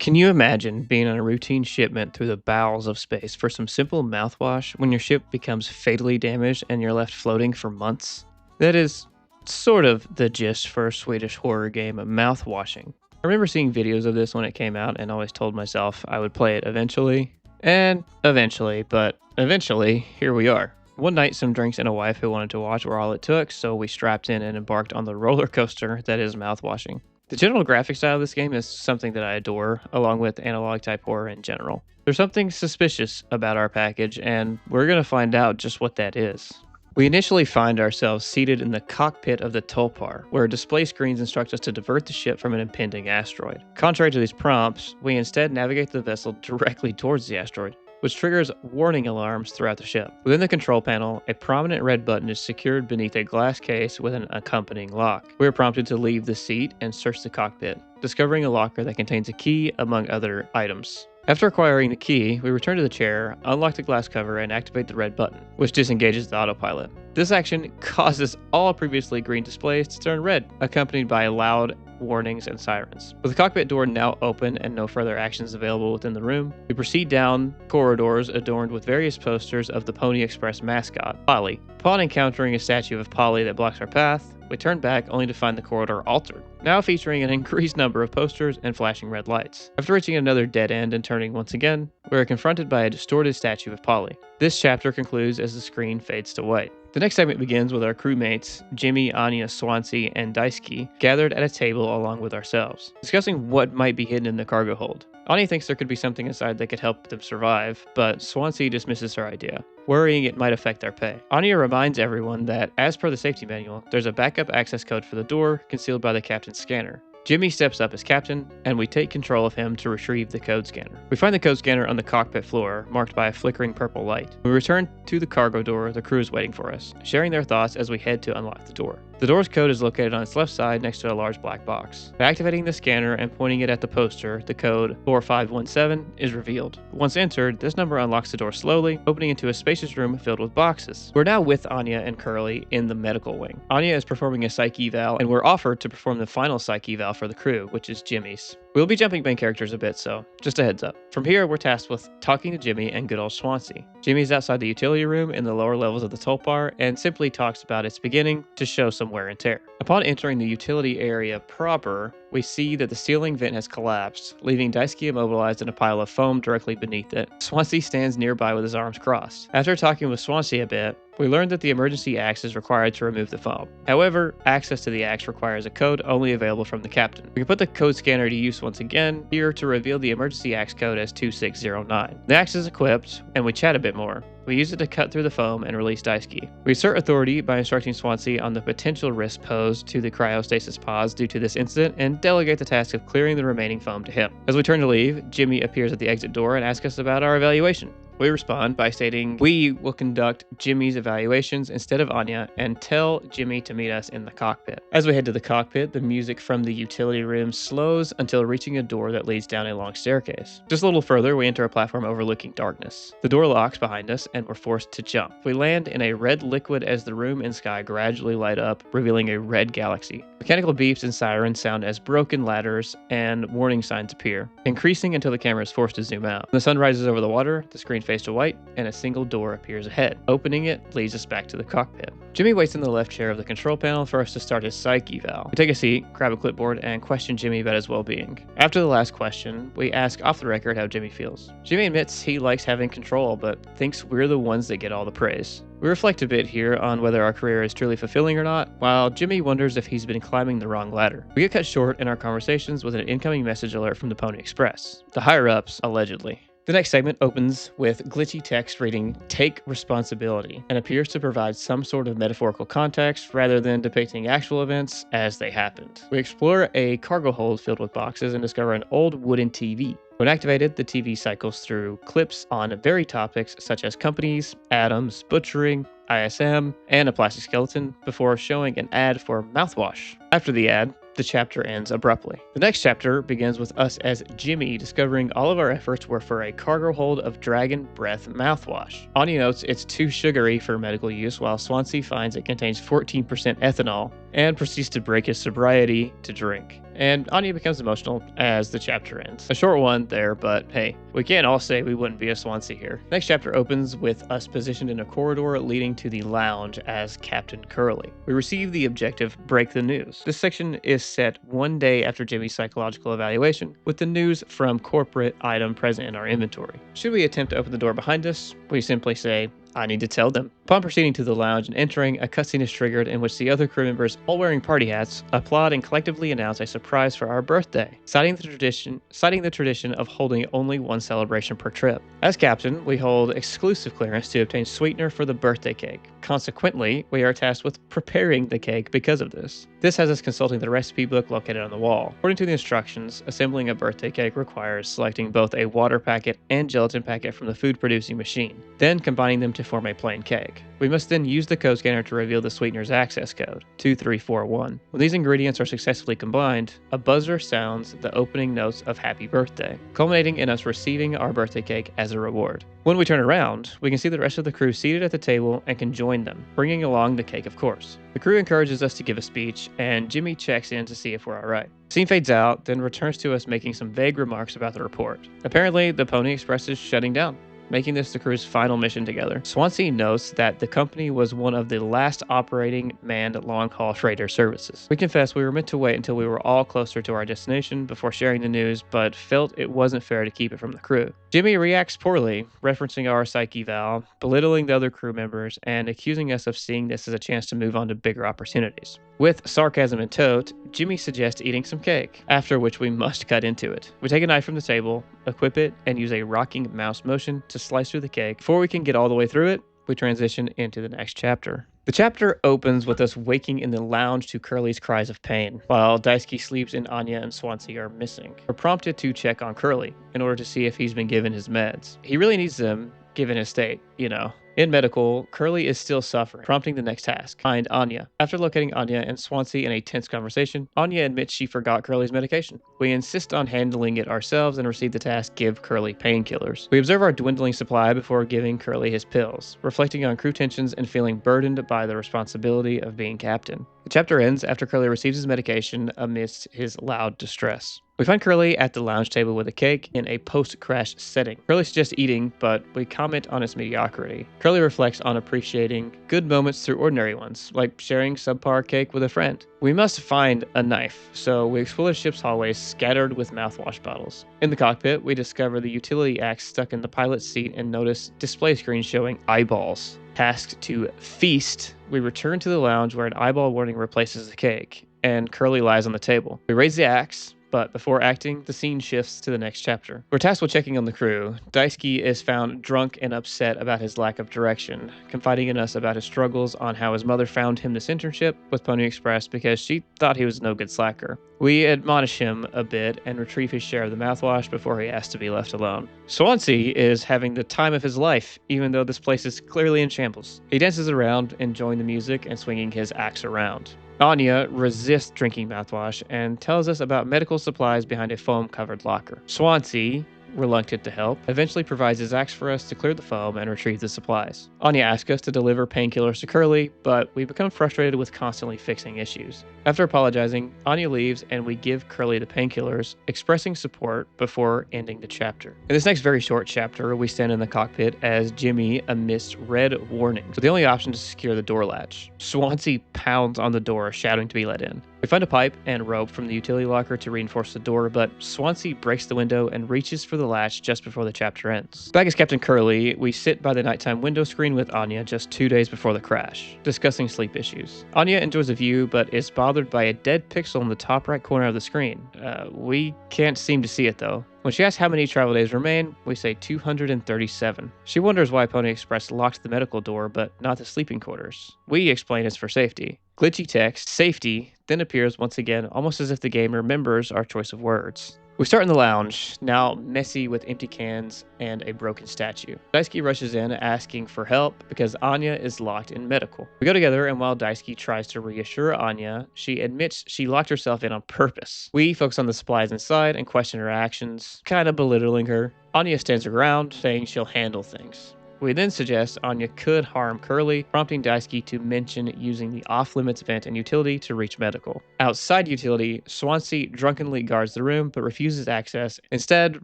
Can you imagine being on a routine shipment through the bowels of space for some simple mouthwash when your ship becomes fatally damaged and you're left floating for months? That is sort of the gist for a Swedish horror game, Mouthwashing. I remember seeing videos of this when it came out and always told myself I would play it eventually. And eventually, but eventually, here we are. One night, some drinks and a wife who wanted to watch were all it took, so we strapped in and embarked on the roller coaster that is mouthwashing. The general graphic style of this game is something that I adore, along with analog type horror in general. There's something suspicious about our package, and we're going to find out just what that is. We initially find ourselves seated in the cockpit of the Tulpar, where display screens instruct us to divert the ship from an impending asteroid. Contrary to these prompts, we instead navigate the vessel directly towards the asteroid, which triggers warning alarms throughout the ship. Within the control panel, a prominent red button is secured beneath a glass case with an accompanying lock. We are prompted to leave the seat and search the cockpit, discovering a locker that contains a key among other items. After acquiring the key, we return to the chair, unlock the glass cover, and activate the red button, which disengages the autopilot. This action causes all previously green displays to turn red, accompanied by loud warnings and sirens. With the cockpit door now open and no further actions available within the room, we proceed down corridors adorned with various posters of the Pony Express mascot, Polly. Upon encountering a statue of Polly that blocks our path, we turn back only to find the corridor altered, now featuring an increased number of posters and flashing red lights. After reaching another dead end and turning once again, we are confronted by a distorted statue of Polly. This chapter concludes as the screen fades to white. The next segment begins with our crewmates, Jimmy, Anya, Swansea, and Daisuke, gathered at a table along with ourselves, discussing what might be hidden in the cargo hold. Anya thinks there could be something inside that could help them survive, but Swansea dismisses her idea, worrying it might affect their pay. Anya reminds everyone that, as per the safety manual, there's a backup access code for the door concealed by the captain's scanner. Jimmy steps up as captain, and we take control of him to retrieve the code scanner. We find the code scanner on the cockpit floor, marked by a flickering purple light. We return to the cargo door. The crew is waiting for us, sharing their thoughts as we head to unlock the door. The door's code is located on its left side next to a large black box. By activating the scanner and pointing it at the poster, the code 4517 is revealed. Once entered, this number unlocks the door slowly, opening into a spacious room filled with boxes. We're now with Anya and Curly in the medical wing. Anya is performing a psych eval, and we're offered to perform the final psych eval for the crew, which is Jimmy's. We'll be jumping main characters a bit, so just a heads up. From here, we're tasked with talking to Jimmy and good old Swansea. Jimmy's outside the utility room in the lower levels of the Tulpar and simply talks about its beginning to show some wear and tear. Upon entering the utility area proper, we see that the ceiling vent has collapsed, leaving Daisuke immobilized in a pile of foam directly beneath it. Swansea stands nearby with his arms crossed. After talking with Swansea a bit, we learn that the emergency axe is required to remove the foam. However, access to the axe requires a code only available from the captain. We can put the code scanner to use once again, here to reveal the emergency axe code as 2609. The axe is equipped, and we chat a bit more. We use it to cut through the foam and release Daisuke. We assert authority by instructing Swansea on the potential risk posed to the cryostasis pods due to this incident and delegate the task of clearing the remaining foam to him. As we turn to leave, Jimmy appears at the exit door and asks us about our evaluation. We respond by stating we will conduct Jimmy's evaluations instead of Anya and tell Jimmy to meet us in the cockpit. As we head to the cockpit, the music from the utility room slows until reaching a door that leads down a long staircase. Just a little further, we enter a platform overlooking darkness. The door locks behind us and we're forced to jump. We land in a red liquid as the room and sky gradually light up, revealing a red galaxy. Mechanical beeps and sirens sound as broken ladders and warning signs appear, increasing until the camera is forced to zoom out. When the sun rises over the water, the screen fades to white, and a single door appears ahead. Opening it leads us back to the cockpit. Jimmy waits in the left chair of the control panel for us to start his psych eval. We take a seat, grab a clipboard, and question Jimmy about his well-being. After the last question, we ask off the record how Jimmy feels. Jimmy admits he likes having control, but thinks we're the ones that get all the praise. We reflect a bit here on whether our career is truly fulfilling or not, while Jimmy wonders if he's been climbing the wrong ladder. We get cut short in our conversations with an incoming message alert from the Pony Express. The higher-ups, allegedly. The next segment opens with glitchy text reading, "Take responsibility," and appears to provide some sort of metaphorical context rather than depicting actual events as they happened. We explore a cargo hold filled with boxes and discover an old wooden TV. When activated, the TV cycles through clips on varied topics such as companies, atoms, butchering, ISM, and a plastic skeleton before showing an ad for mouthwash. After the ad, the chapter ends abruptly. The next chapter begins with us as Jimmy discovering all of our efforts were for a cargo hold of Dragon Breath mouthwash. Anya notes it's too sugary for medical use, while Swansea finds it contains 14% ethanol and proceeds to break his sobriety to drink. And Anya becomes emotional as the chapter ends. A short one there, but hey, we can't all say we wouldn't be a Swansea here. Next chapter opens with us positioned in a corridor leading to the lounge as Captain Curly. We receive the objective, break the news. This section is set one day after Jimmy's psychological evaluation, with the news from corporate item present in our inventory. Should we attempt to open the door behind us, we simply say, I need to tell them. Upon proceeding to the lounge and entering, a cutscene is triggered in which the other crew members, all wearing party hats, applaud and collectively announce a surprise for our birthday, citing the tradition of holding only one celebration per trip. As captain, we hold exclusive clearance to obtain sweetener for the birthday cake. Consequently, we are tasked with preparing the cake because of this. This has us consulting the recipe book located on the wall. According to the instructions, assembling a birthday cake requires selecting both a water packet and gelatin packet from the food producing machine, then combining them to form a plain cake. We must then use the code scanner to reveal the sweetener's access code, 2341. When these ingredients are successfully combined, a buzzer sounds the opening notes of Happy Birthday, culminating in us receiving our birthday cake as a reward. When we turn around, we can see the rest of the crew seated at the table and can join them, bringing along the cake of course. The crew encourages us to give a speech, and Jimmy checks in to see if we're alright. The scene fades out, then returns to us making some vague remarks about the report. Apparently, the Pony Express is shutting down, making this the crew's final mission together. Swansea notes that the company was one of the last operating manned long-haul freighter services. We confess we were meant to wait until we were all closer to our destination before sharing the news, but felt it wasn't fair to keep it from the crew. Jimmy reacts poorly, referencing our psyche valve, belittling the other crew members, and accusing us of seeing this as a chance to move on to bigger opportunities. With sarcasm in tote, Jimmy suggests eating some cake, after which we must cut into it. We take a knife from the table, equip it, and use a rocking mouse motion to slice through the cake. Before we can get all the way through it, we transition into the next chapter. The chapter opens with us waking in the lounge to Curly's cries of pain, while Daisuke sleeps and Anya and Swansea are missing. We're prompted to check on Curly in order to see if he's been given his meds. He really needs them, given his state, you know. In medical, Curly is still suffering, prompting the next task, find Anya. After locating Anya and Swansea in a tense conversation, Anya admits she forgot Curly's medication. We insist on handling it ourselves and receive the task, give Curly painkillers. We observe our dwindling supply before giving Curly his pills, reflecting on crew tensions and feeling burdened by the responsibility of being captain. The chapter ends after Curly receives his medication amidst his loud distress. We find Curly at the lounge table with a cake in a post-crash setting. Curly suggests eating, but we comment on its mediocrity. Curly reflects on appreciating good moments through ordinary ones, like sharing subpar cake with a friend. We must find a knife, so we explore the ship's hallways scattered with mouthwash bottles. In the cockpit, we discover the utility axe stuck in the pilot's seat and notice display screens showing eyeballs. Tasked to feast, we return to the lounge where an eyeball warning replaces the cake, and Curly lies on the table. We raise the axe, but before acting, the scene shifts to the next chapter. We're tasked with checking on the crew. Daisuke is found drunk and upset about his lack of direction, confiding in us about his struggles on how his mother found him this internship with Pony Express because she thought he was no good slacker. We admonish him a bit and retrieve his share of the mouthwash before he asks to be left alone. Swansea is having the time of his life, even though this place is clearly in shambles. He dances around, enjoying the music and swinging his axe around. Anya resists drinking mouthwash and tells us about medical supplies behind a foam-covered locker. Swansea, reluctant to help, eventually provides his axe for us to clear the foam and retrieve the supplies. Anya asks us to deliver painkillers to Curly, but we become frustrated with constantly fixing issues. After apologizing, Anya leaves and we give Curly the painkillers, expressing support before ending the chapter. In this next very short chapter, we stand in the cockpit as Jimmy emits red warnings, with the only option to secure the door latch. Swansea pounds on the door, shouting to be let in. We find a pipe and rope from the utility locker to reinforce the door, but Swansea breaks the window and reaches for the latch just before the chapter ends. Back as Captain Curly, we sit by the nighttime window screen with Anya just 2 days before the crash, discussing sleep issues. Anya enjoys the view, but is bothered by a dead pixel in the top right corner of the screen. We can't seem to see it though. When she asks how many travel days remain, we say 237. She wonders why Pony Express locked the medical door but not the sleeping quarters. We explain it's for safety. Glitchy text, safety, then appears once again, almost as if the game remembers our choice of words. We start in the lounge, now messy with empty cans and a broken statue. Daisuke rushes in asking for help because Anya is locked in medical. We go together, and while Daisuke tries to reassure Anya, she admits she locked herself in on purpose. We focus on the supplies inside and question her actions, kind of belittling her. Anya stands her ground, saying she'll handle things. We then suggest Anya could harm Curly, prompting Daisuke to mention using the off-limits vent and utility to reach medical. Outside utility, Swansea drunkenly guards the room but refuses access, instead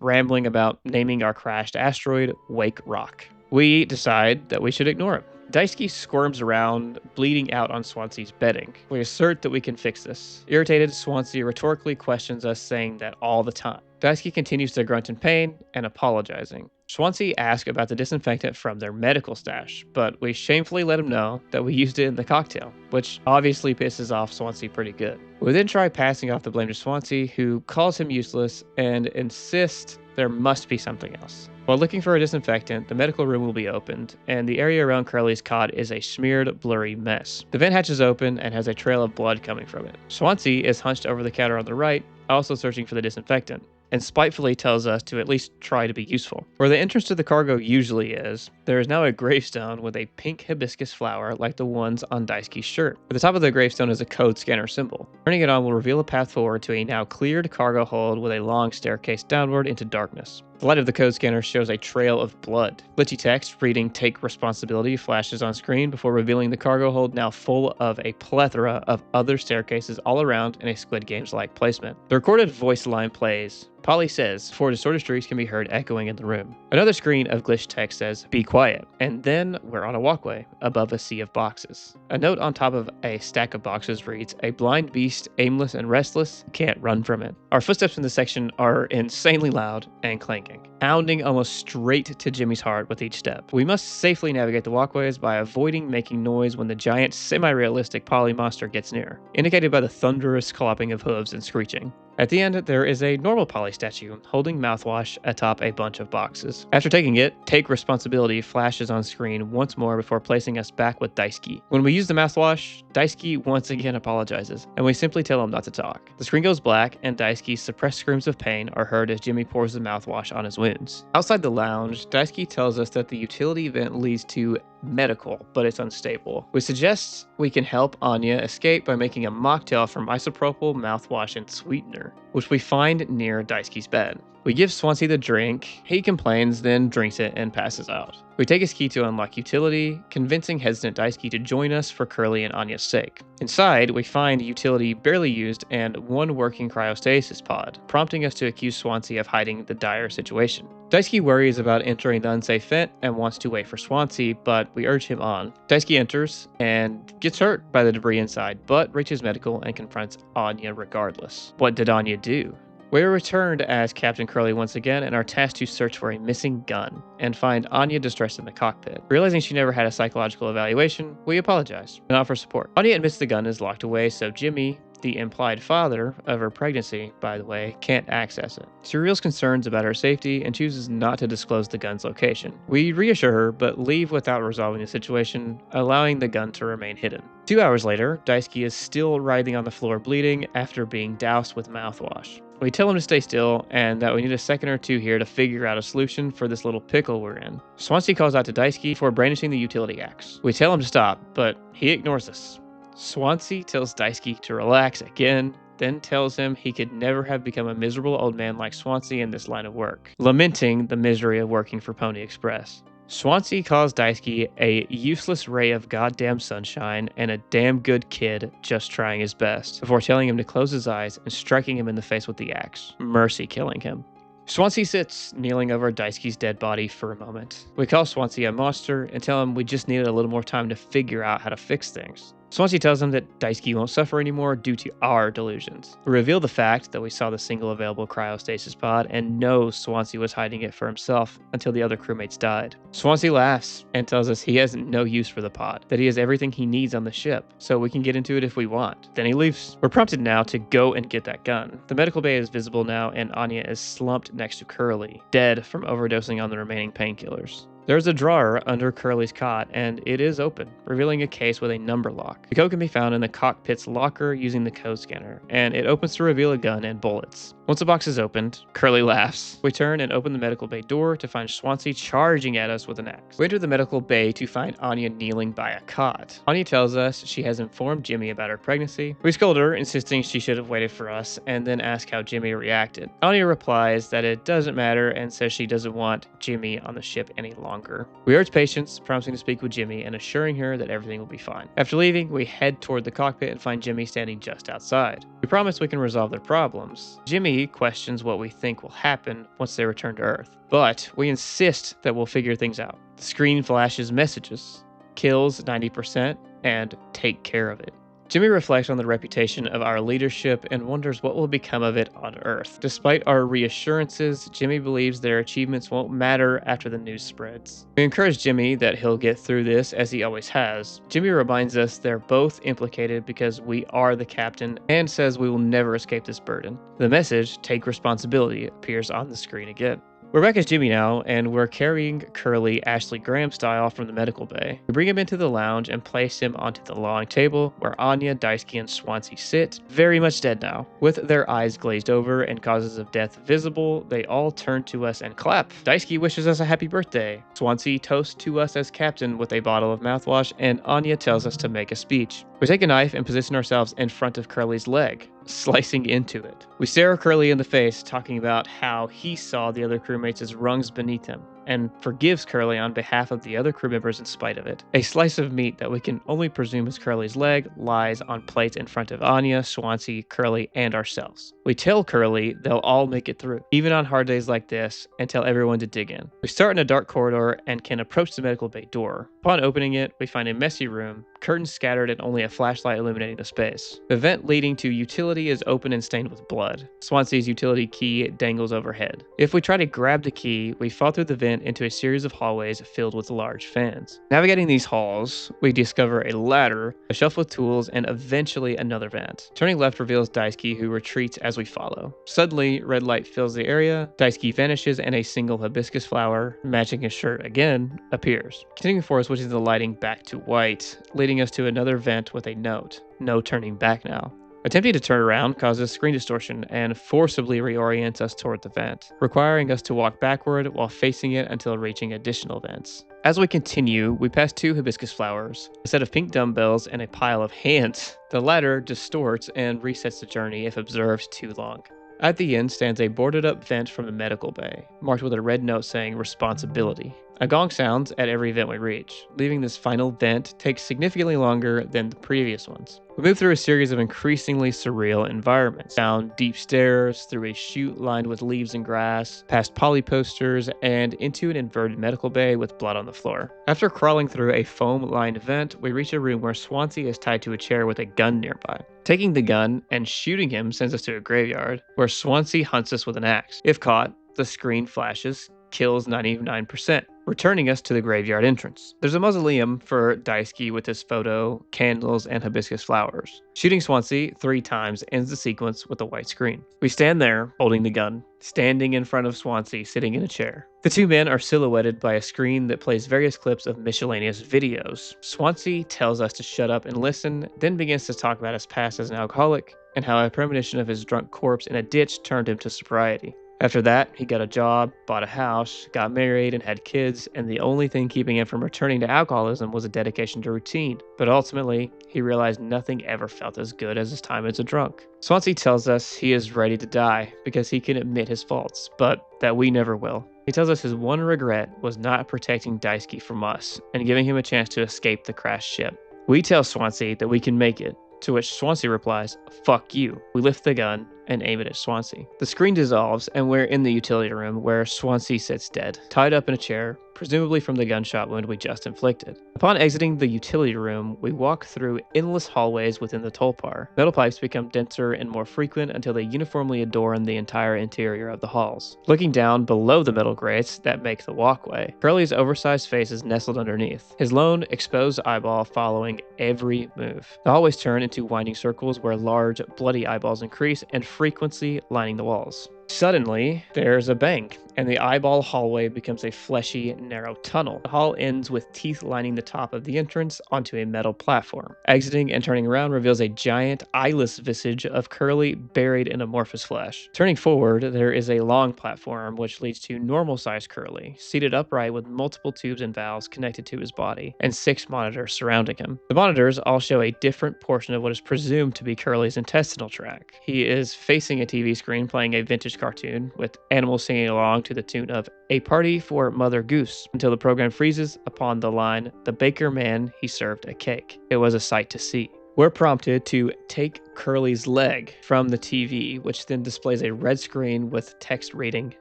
rambling about naming our crashed asteroid Wake Rock. We decide that we should ignore him. Daisuke squirms around, bleeding out on Swansea's bedding. We assert that we can fix this. Irritated, Swansea rhetorically questions us, saying that all the time. Daisuke continues to grunt in pain and apologizing. Swansea asks about the disinfectant from their medical stash, but we shamefully let him know that we used it in the cocktail, which obviously pisses off Swansea pretty good. We then try passing off the blame to Swansea, who calls him useless and insists there must be something else. While looking for a disinfectant, the medical room will be opened, and the area around Curly's cot is a smeared, blurry mess. The vent hatch is open and has a trail of blood coming from it. Swansea is hunched over the counter on the right, also searching for the disinfectant, and spitefully tells us to at least try to be useful. Where the entrance to the cargo usually is, there is now a gravestone with a pink hibiscus flower like the ones on Daisuke's shirt. At the top of the gravestone is a code scanner symbol. Turning it on will reveal a path forward to a now cleared cargo hold with a long staircase downward into darkness. The light of the code scanner shows a trail of blood. Glitchy text reading "Take responsibility" flashes on screen before revealing the cargo hold now full of a plethora of other staircases all around in a Squid Games-like placement. The recorded voice line plays. Polly says, "Four distorted shrieks can be heard echoing in the room." Another screen of glitched text says, "Be quiet." And then we're on a walkway above a sea of boxes. A note on top of a stack of boxes reads, "A blind beast, aimless and restless, can't run from it." Our footsteps in this section are insanely loud and clanking, pounding almost straight to Jimmy's heart with each step. We must safely navigate the walkways by avoiding making noise when the giant, semi-realistic Polly monster gets near, indicated by the thunderous clopping of hooves and screeching. At the end, there is a normal Polly statue holding mouthwash atop a bunch of boxes. After taking it, "Take responsibility" flashes on screen once more before placing us back with Daisuke. When we use the mouthwash, Daisuke once again apologizes, and we simply tell him not to talk. The screen goes black, and Daisuke's suppressed screams of pain are heard as Jimmy pours the mouthwash on his wounds. Outside the lounge, Daisuke tells us that the utility vent leads to medical, but it's unstable. We suggest we can help Anya escape by making a mocktail from isopropyl, mouthwash, and sweetener, which we find near Daisuke's bed. We give Swansea the drink, he complains, then drinks it and passes out. We take his key to unlock utility, convincing hesitant Daisuke to join us for Curly and Anya's sake. Inside, we find utility barely used and one working cryostasis pod, prompting us to accuse Swansea of hiding the dire situation. Daisuke worries about entering the unsafe vent and wants to wait for Swansea, but we urge him on. Daisuke enters and gets hurt by the debris inside, but reaches medical and confronts Anya regardless. What did Anya do? We are returned as Captain Curly once again and are tasked to search for a missing gun and find Anya distressed in the cockpit. Realizing she never had a psychological evaluation, we apologize and offer support. Anya admits the gun is locked away, so Jimmy, the implied father of her pregnancy, by the way, can't access it. She reveals concerns about her safety and chooses not to disclose the gun's location. We reassure her, but leave without resolving the situation, allowing the gun to remain hidden. 2 hours later, Daisuke is still writhing on the floor bleeding after being doused with mouthwash. We tell him to stay still and that we need a second or two here to figure out a solution for this little pickle we're in. Swansea calls out to Daisuke for brandishing the utility axe. We tell him to stop, but he ignores us. Swansea tells Daisuke to relax again, then tells him he could never have become a miserable old man like Swansea in this line of work, lamenting the misery of working for Pony Express. Swansea calls Daisuke a useless ray of goddamn sunshine and a damn good kid just trying his best, before telling him to close his eyes and striking him in the face with the axe, mercy killing him. Swansea sits kneeling over Daisuke's dead body for a moment. We call Swansea a monster and tell him we just needed a little more time to figure out how to fix things. Swansea tells him that Daisuke won't suffer anymore due to our delusions. We reveal the fact that we saw the single available cryostasis pod and know Swansea was hiding it for himself until the other crewmates died. Swansea laughs and tells us he has no use for the pod, that he has everything he needs on the ship, so we can get into it if we want. Then he leaves. We're prompted now to go and get that gun. The medical bay is visible now and Anya is slumped next to Curly, dead from overdosing on the remaining painkillers. There's a drawer under Curly's cot, and it is open, revealing a case with a number lock. The code can be found in the cockpit's locker using the code scanner, and it opens to reveal a gun and bullets. Once the box is opened, Curly laughs. We turn and open the medical bay door to find Swansea charging at us with an axe. We enter the medical bay to find Anya kneeling by a cot. Anya tells us she has informed Jimmy about her pregnancy. We scold her, insisting she should have waited for us, and then ask how Jimmy reacted. Anya replies that it doesn't matter and says she doesn't want Jimmy on the ship any longer. longer. We urge patience, promising to speak with Jimmy and assuring her that everything will be fine. After leaving, we head toward the cockpit and find Jimmy standing just outside. We promise we can resolve their problems. Jimmy questions what we think will happen once they return to Earth, but we insist that we'll figure things out. The screen flashes messages, kills 90%, and take care of it. Jimmy reflects on the reputation of our leadership and wonders what will become of it on Earth. Despite our reassurances, Jimmy believes their achievements won't matter after the news spreads. We encourage Jimmy that he'll get through this as he always has. Jimmy reminds us they're both implicated because we are the captain and says we will never escape this burden. The message, "Take responsibility," appears on the screen again. We're back as Jimmy now, and we're carrying Curly Ashley Graham style from the medical bay. We bring him into the lounge and place him onto the long table where Anya, Daisuke, and Swansea sit, very much dead now. With their eyes glazed over and causes of death visible, they all turn to us and clap. Daisuke wishes us a happy birthday. Swansea toasts to us as captain with a bottle of mouthwash, and Anya tells us to make a speech. We take a knife and position ourselves in front of Curly's leg, slicing into it. We stare Curly in the face, talking about how he saw the other crewmates as rungs beneath him, and forgives Curly on behalf of the other crew members in spite of it. A slice of meat that we can only presume is Curly's leg lies on plates in front of Anya, Swansea, Curly, and ourselves. We tell Curly they'll all make it through, even on hard days like this, and tell everyone to dig in. We start in a dark corridor and can approach the medical bay door. Upon opening it, we find a messy room, curtains scattered and only a flashlight illuminating the space. The vent leading to utility is open and stained with blood. Swansea's utility key dangles overhead. If we try to grab the key, we fall through the vent into a series of hallways filled with large fans. Navigating these halls, we discover a ladder, a shelf with tools, and eventually another vent. Turning left reveals Daisuke, who retreats as we follow. Suddenly, red light fills the area, Daisuke vanishes, and a single hibiscus flower, matching his shirt again, appears. Continuing forward, switching the lighting back to white, leading us to another vent with a note. No turning back now. Attempting to turn around causes screen distortion and forcibly reorients us toward the vent, requiring us to walk backward while facing it until reaching additional vents. As we continue, we pass two hibiscus flowers, a set of pink dumbbells, and a pile of hands. The latter distorts and resets the journey if observed too long. At the end stands a boarded up vent from the medical bay, marked with a red note saying responsibility. A gong sounds at every vent we reach. Leaving this final vent takes significantly longer than the previous ones. We move through a series of increasingly surreal environments, down deep stairs, through a chute lined with leaves and grass, past poly posters, and into an inverted medical bay with blood on the floor. After crawling through a foam-lined vent, we reach a room where Swansea is tied to a chair with a gun nearby. Taking the gun and shooting him sends us to a graveyard, where Swansea hunts us with an axe. If caught, the screen flashes, kills 99%, returning us to the graveyard entrance. There's a mausoleum for Daisuke with his photo, candles, and hibiscus flowers. Shooting Swansea 3 times ends the sequence with a white screen. We stand there, holding the gun, standing in front of Swansea sitting in a chair. The two men are silhouetted by a screen that plays various clips of miscellaneous videos. Swansea tells us to shut up and listen, then begins to talk about his past as an alcoholic, and how a premonition of his drunk corpse in a ditch turned him to sobriety. After that, he got a job, bought a house, got married, and had kids, and the only thing keeping him from returning to alcoholism was a dedication to routine. But ultimately, he realized nothing ever felt as good as his time as a drunk. Swansea tells us he is ready to die because he can admit his faults, but that we never will. He tells us his one regret was not protecting Daisuke from us and giving him a chance to escape the crashed ship. We tell Swansea that we can make it, to which Swansea replies, "Fuck you." We lift the gun and aim it at Swansea. The screen dissolves and we're in the utility room where Swansea sits dead, tied up in a chair, presumably from the gunshot wound we just inflicted. Upon exiting the utility room, we walk through endless hallways within the Tulpar. Metal pipes become denser and more frequent until they uniformly adorn the entire interior of the halls. Looking down below the metal grates that make the walkway, Curly's oversized face is nestled underneath, his lone exposed eyeball following every move. The hallways turn into winding circles where large, bloody eyeballs increase and frequency lining the walls. Suddenly, there's a bang, and the eyeball hallway becomes a fleshy, narrow tunnel. The hall ends with teeth lining the top of the entrance onto a metal platform. Exiting and turning around reveals a giant, eyeless visage of Curly buried in amorphous flesh. Turning forward, there is a long platform which leads to normal-sized Curly, seated upright with multiple tubes and valves connected to his body, and 6 monitors surrounding him. The monitors all show a different portion of what is presumed to be Curly's intestinal tract. He is facing a TV screen playing a vintage cartoon, with animals singing along to the tune of "A Party for Mother Goose" until the program freezes upon the line, "The baker man, he served a cake." It was a sight to see. We're prompted to take Curly's leg from the TV, which then displays a red screen with text reading,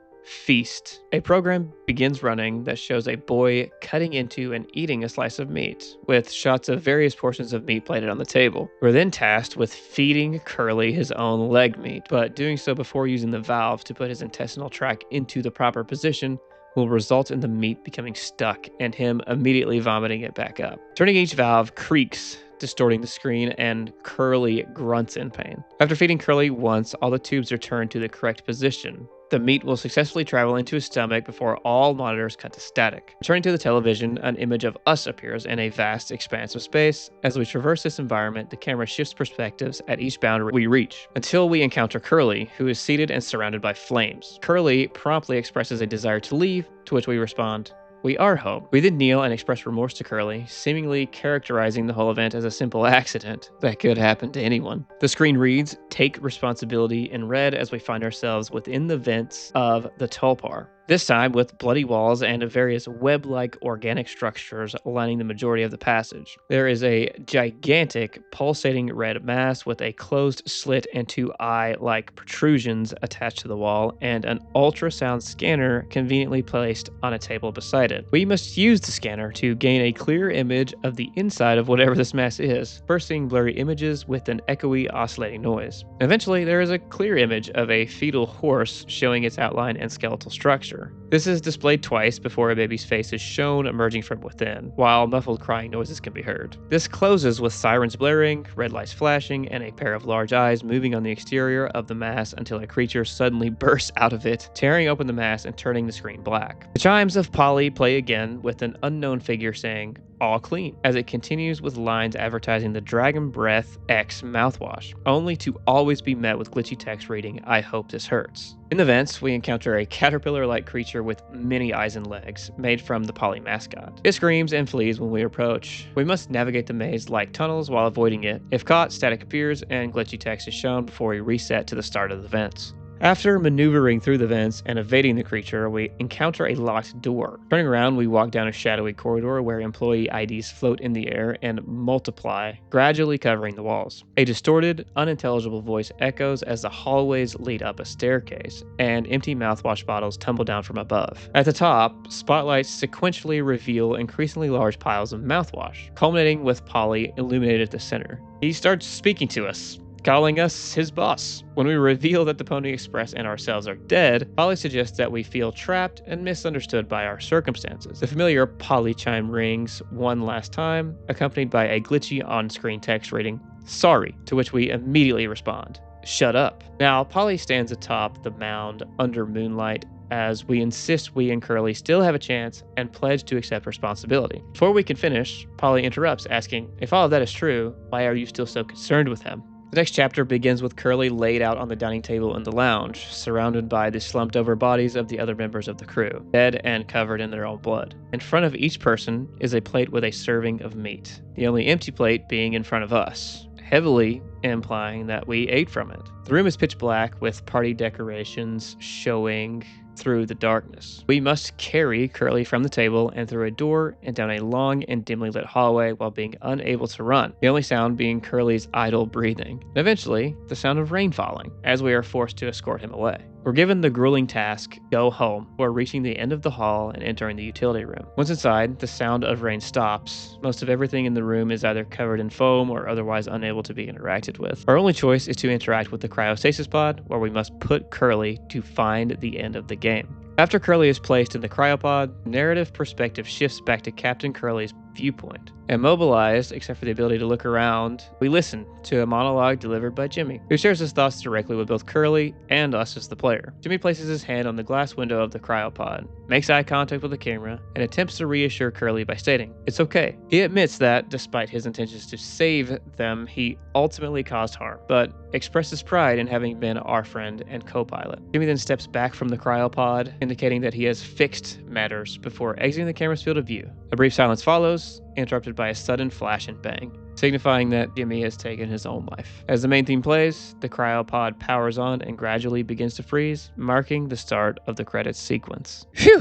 "Feast." A program begins running that shows a boy cutting into and eating a slice of meat, with shots of various portions of meat plated on the table. We're then tasked with feeding Curly his own leg meat, but doing so before using the valve to put his intestinal tract into the proper position will result in the meat becoming stuck and him immediately vomiting it back up. Turning each valve creaks, distorting the screen, and Curly grunts in pain. After feeding Curly once, all the tubes are turned to the correct position. The meat will successfully travel into his stomach before all monitors cut to static. Returning to the television, an image of us appears in a vast expanse of space. As we traverse this environment, the camera shifts perspectives at each boundary we reach, until we encounter Curly, who is seated and surrounded by flames. Curly promptly expresses a desire to leave, to which we respond, "We are home." We then kneel and express remorse to Curly, seemingly characterizing the whole event as a simple accident that could happen to anyone. The screen reads, "Take responsibility," in red as we find ourselves within the vents of the Tulpar. This time with bloody walls and various web-like organic structures lining the majority of the passage. There is a gigantic pulsating red mass with a closed slit and two eye-like protrusions attached to the wall, and an ultrasound scanner conveniently placed on a table beside it. We must use the scanner to gain a clear image of the inside of whatever this mass is, first seeing blurry images with an echoey oscillating noise. Eventually, there is a clear image of a fetal horse showing its outline and skeletal structure. This is displayed twice before a baby's face is shown emerging from within, while muffled crying noises can be heard. This closes with sirens blaring, red lights flashing, and a pair of large eyes moving on the exterior of the mass until a creature suddenly bursts out of it, tearing open the mass and turning the screen black. The chimes of Polly play again with an unknown figure saying, "All clean," as it continues with lines advertising the Dragon Breath X mouthwash, only to always be met with glitchy text reading, "I hope this hurts." In the vents, we encounter a caterpillar-like creature with many eyes and legs, made from the Polly mascot. It screams and flees when we approach. We must navigate the maze-like tunnels while avoiding it. If caught, static appears and glitchy text is shown before we reset to the start of the vents. After maneuvering through the vents and evading the creature, we encounter a locked door. Turning around, we walk down a shadowy corridor where employee IDs float in the air and multiply, gradually covering the walls. A distorted, unintelligible voice echoes as the hallways lead up a staircase, and empty mouthwash bottles tumble down from above. At the top, spotlights sequentially reveal increasingly large piles of mouthwash, culminating with Polly illuminated at the center. He starts speaking to us, calling us his boss. When we reveal that the Pony Express and ourselves are dead, Polly suggests that we feel trapped and misunderstood by our circumstances. The familiar Polly chime rings one last time, accompanied by a glitchy on-screen text reading, "Sorry," to which we immediately respond, "Shut up." Now, Polly stands atop the mound under moonlight as we insist we and Curly still have a chance and pledge to accept responsibility. Before we can finish, Polly interrupts, asking, "If all of that is true, why are you still so concerned with him?" The next chapter begins with Curly laid out on the dining table in the lounge, surrounded by the slumped over bodies of the other members of the crew, dead and covered in their own blood. In front of each person is a plate with a serving of meat, the only empty plate being in front of us, heavily implying that we ate from it. The room is pitch black with party decorations showing through the darkness. We must carry Curly from the table and through a door and down a long and dimly lit hallway while being unable to run, the only sound being Curly's idle breathing, and eventually the sound of rain falling as we are forced to escort him away. We're given the grueling task, "Go home," before reaching the end of the hall and entering the utility room. Once inside, the sound of rain stops. Most of everything in the room is either covered in foam or otherwise unable to be interacted with. Our only choice is to interact with the cryostasis pod, where we must put Curly to find the end of the game. After Curly is placed in the cryopod, narrative perspective shifts back to Captain Curly's viewpoint. Immobilized, except for the ability to look around, we listen to a monologue delivered by Jimmy, who shares his thoughts directly with both Curly and us as the player. Jimmy places his hand on the glass window of the cryopod, makes eye contact with the camera, and attempts to reassure Curly by stating, "It's okay." He admits that, despite his intentions to save them, he ultimately caused harm, but expresses pride in having been our friend and co-pilot. Jimmy then steps back from the cryopod, indicating that he has fixed matters before exiting the camera's field of view. A brief silence follows, interrupted by a sudden flash and bang. signifying that Jimmy has taken his own life. As the main theme plays, the cryopod powers on and gradually begins to freeze, marking the start of the credits sequence. Phew,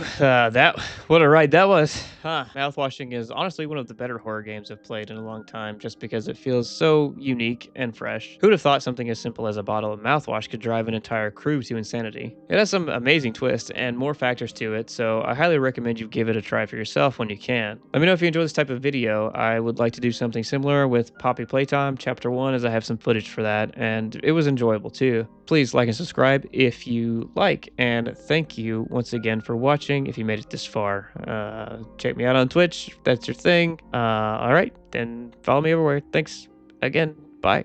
what a ride that was. Mouthwashing is honestly one of the better horror games I've played in a long time, just because it feels so unique and fresh. Who'd have thought something as simple as a bottle of mouthwash could drive an entire crew to insanity? It has some amazing twists and more factors to it, so I highly recommend you give it a try for yourself when you can. Let me know if you enjoy this type of video. I would like to do something similar with Poppy Playtime Chapter 1, as I have some footage for that, and it was enjoyable too. Please like and subscribe if you like, and thank you once again for watching if you made it this far. Check me out on Twitch if that's your thing. Alright, then follow me everywhere. Thanks again. Bye.